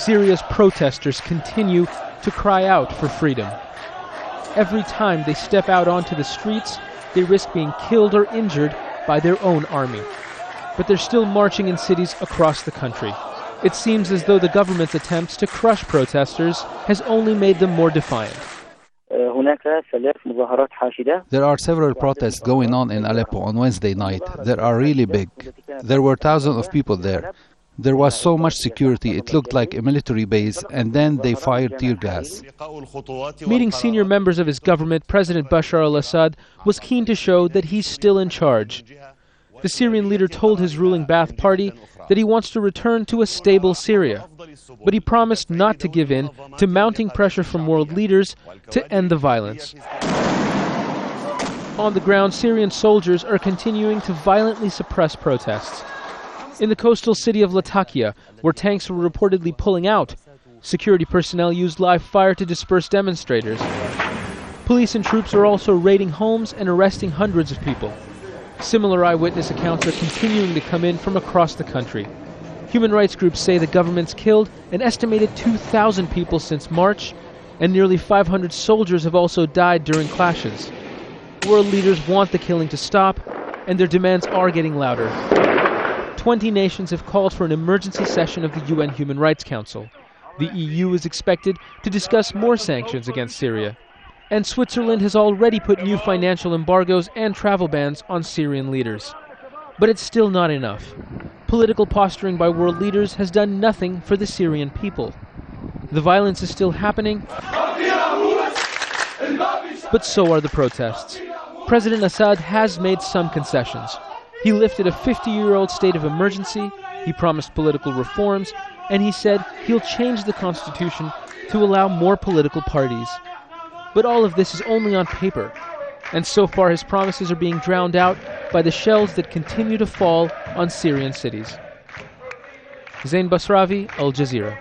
Syria's protesters continue to cry out for freedom. Every time they step out onto the streets, they risk being killed or injured by their own army. But they're still marching in cities across the country. It seems as though the government's attempts to crush protesters has only made them more defiant. There are several protests going on in Aleppo on Wednesday night. They are really big. There were thousands of people there. There was so much security, it looked like a military base, and then they fired tear gas. Meeting senior members of his government, President Bashar al-Assad was keen to show that he's still in charge. The Syrian leader told his ruling Ba'ath Party that he wants to return to a stable Syria, but he promised not to give in to mounting pressure from world leaders to end the violence. On the ground, Syrian soldiers are continuing to violently suppress protests. In the coastal city of Latakia, where tanks were reportedly pulling out, security personnel used live fire to disperse demonstrators. Police and troops are also raiding homes and arresting hundreds of people. Similar eyewitness accounts are continuing to come in from across the country. Human rights groups say the government's killed an estimated 2,000 people since March, and nearly 500 soldiers have also died during clashes. World leaders want the killing to stop, and their demands are getting louder. 20 nations have called for an emergency session of the UN Human Rights Council. The EU is expected to discuss more sanctions against Syria. And Switzerland has already put new financial embargoes and travel bans on Syrian leaders. But it's still not enough. Political posturing by world leaders has done nothing for the Syrian people. The violence is still happening, but so are the protests. President Assad has made some concessions. He lifted a 50-year-old state of emergency, he promised political reforms, and he said he'll change the constitution to allow more political parties. But all of this is only on paper, and so far his promises are being drowned out by the shells that continue to fall on Syrian cities. Zein Basravi, Al Jazeera.